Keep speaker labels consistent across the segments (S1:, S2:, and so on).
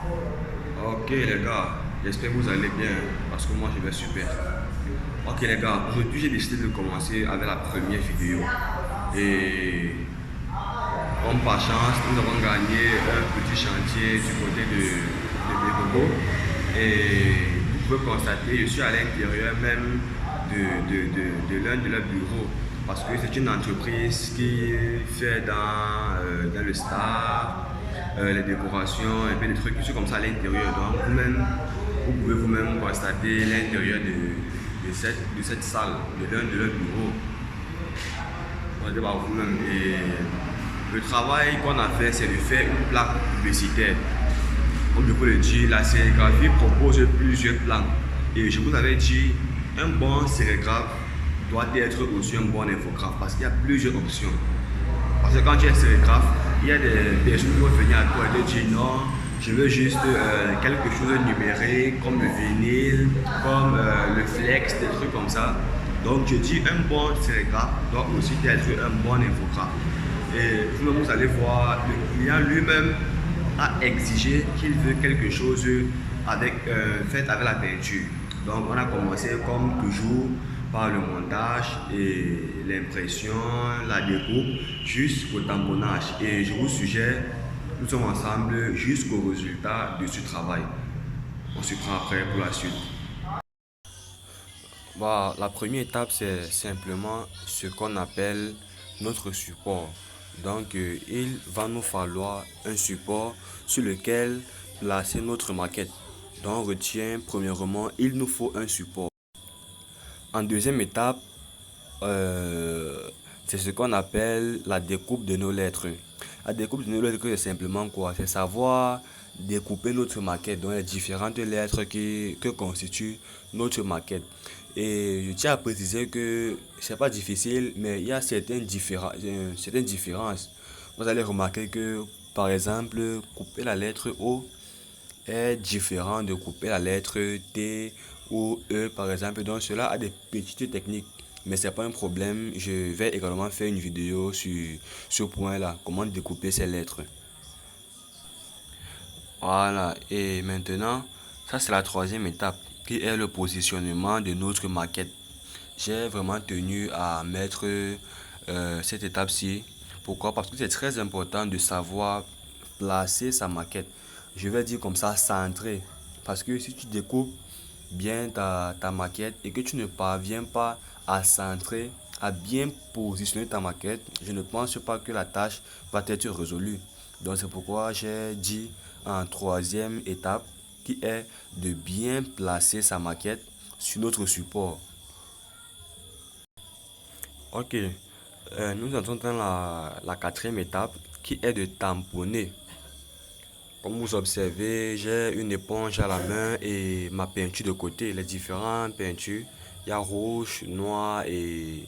S1: Ok les gars, j'espère que vous allez bien parce que moi je vais super. Ok les gars, aujourd'hui j'ai décidé de commencer avec la première vidéo. Et comme par chance, nous avons gagné un petit chantier du côté de Bégogo. Et vous pouvez constater, je suis à l'intérieur même de l'un de leurs bureaux. Parce que c'est une entreprise qui fait dans le staff, les décorations, et puis des trucs qui sont comme ça à l'intérieur. Donc vous-même, vous pouvez vous-même constater l'intérieur de cette salle, de l'un de leurs bureaux. Regardez par vous-même. Et le travail qu'on a fait, c'est de faire une plaque publicitaire. Comme je vous le dis, la sérigraphie propose plusieurs plans. Et je vous avais dit, un bon sérigraphe doit être aussi un bon infographe parce qu'il y a plusieurs options. Parce que quand tu es sérigraphe, il y a des personnes qui vont venir à toi et te dire non, je veux juste quelque chose de numérique, comme le vinyle, comme le flex, des trucs comme ça. Donc je dis un bon sérigraphe doit aussi être un bon infographe. Et vous allez voir, le client lui-même a exigé qu'il veut quelque chose fait avec la peinture. Donc on a commencé comme toujours par le montage et l'impression, la découpe, jusqu'au tamponnage. Et je vous suggère, nous sommes ensemble jusqu'au résultat de ce travail. On se prend après pour la suite. Bah, la première étape, c'est simplement ce qu'on appelle notre support. Donc, il va nous falloir un support sur lequel placer notre maquette. Donc, on retient premièrement, il nous faut un support. En deuxième étape, euh, c'est ce qu'on appelle la découpe de nos lettres. La découpe de nos lettres, c'est simplement quoi? C'est savoir découper notre maquette, donc les différentes lettres que constitue notre maquette. Et je tiens à préciser que c'est pas difficile, mais il y a certaines différences. Vous allez remarquer que, par exemple, couper la lettre O est différent de couper la lettre T ou E par exemple. Donc cela a des petites techniques. Mais c'est pas un problème. Je vais également faire une vidéo sur ce point-là. Comment découper ces lettres. Voilà. Et maintenant, ça c'est la troisième étape qui est le positionnement de notre maquette. J'ai vraiment tenu à mettre cette étape-ci. Pourquoi? Parce que c'est très important de savoir placer sa maquette. Je vais dire comme ça, centrer. Parce que si tu découpes bien ta maquette et que tu ne parviens pas à centrer, à bien positionner ta maquette, je ne pense pas que la tâche va être résolue. Donc c'est pourquoi j'ai dit en troisième étape qui est de bien placer sa maquette sur notre support. Ok, nous entrons dans la quatrième étape qui est de tamponner. Comme vous observez, j'ai une éponge à la main et ma peinture de côté, les différentes peintures. Il y a rouge, noir et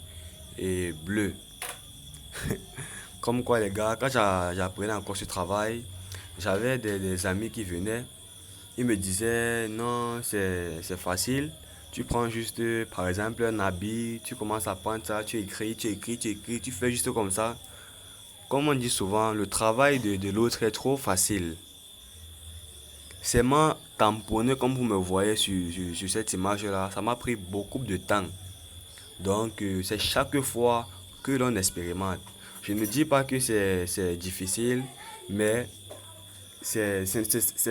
S1: bleu. Comme quoi les gars, quand j'apprenais encore ce travail, j'avais des amis qui venaient. Ils me disaient non, c'est facile. Tu prends juste, par exemple, un habit, tu commences à prendre ça, tu fais juste comme ça. Comme on dit souvent, le travail de l'autre est trop facile. C'est moi tamponner comme vous me voyez sur cette image-là, ça m'a pris beaucoup de temps. Donc, c'est chaque fois que l'on expérimente. Je ne dis pas que c'est difficile, mais c'est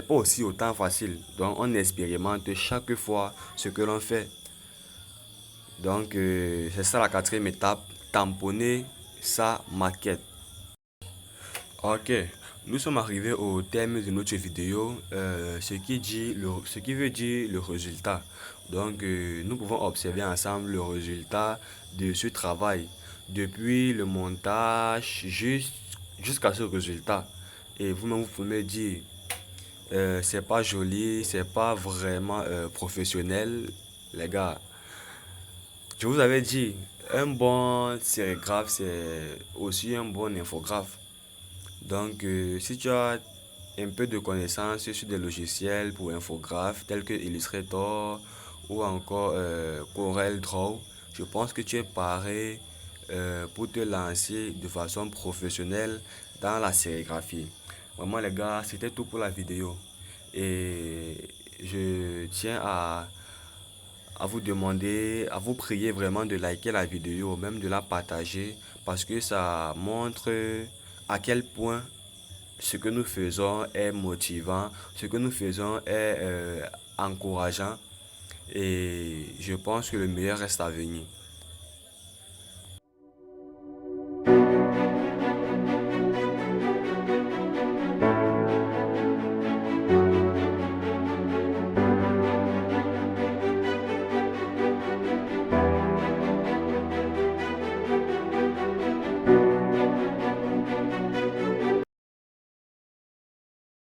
S1: pas aussi autant facile. Donc, on expérimente chaque fois ce que l'on fait. Donc, c'est ça la quatrième étape, tamponner sa maquette. Ok, nous sommes arrivés au thème de notre vidéo, ce qui veut dire le résultat. Donc, nous pouvons observer ensemble le résultat de ce travail, depuis le montage jusqu'à ce résultat. Et vous-même, vous pouvez me dire, c'est pas joli, c'est pas vraiment professionnel, les gars. Je vous avais dit, un bon sérigraphe, c'est aussi un bon infographe. Donc, si tu as un peu de connaissances sur des logiciels pour infographes tels que Illustrator ou encore Corel Draw, je pense que tu es paré pour te lancer de façon professionnelle dans la sérigraphie. Vraiment les gars, c'était tout pour la vidéo. Et je tiens à vous demander, à vous prier vraiment de liker la vidéo, même de la partager, parce que ça montre à quel point ce que nous faisons est motivant, ce que nous faisons est encourageant. Et je pense que le meilleur reste à venir.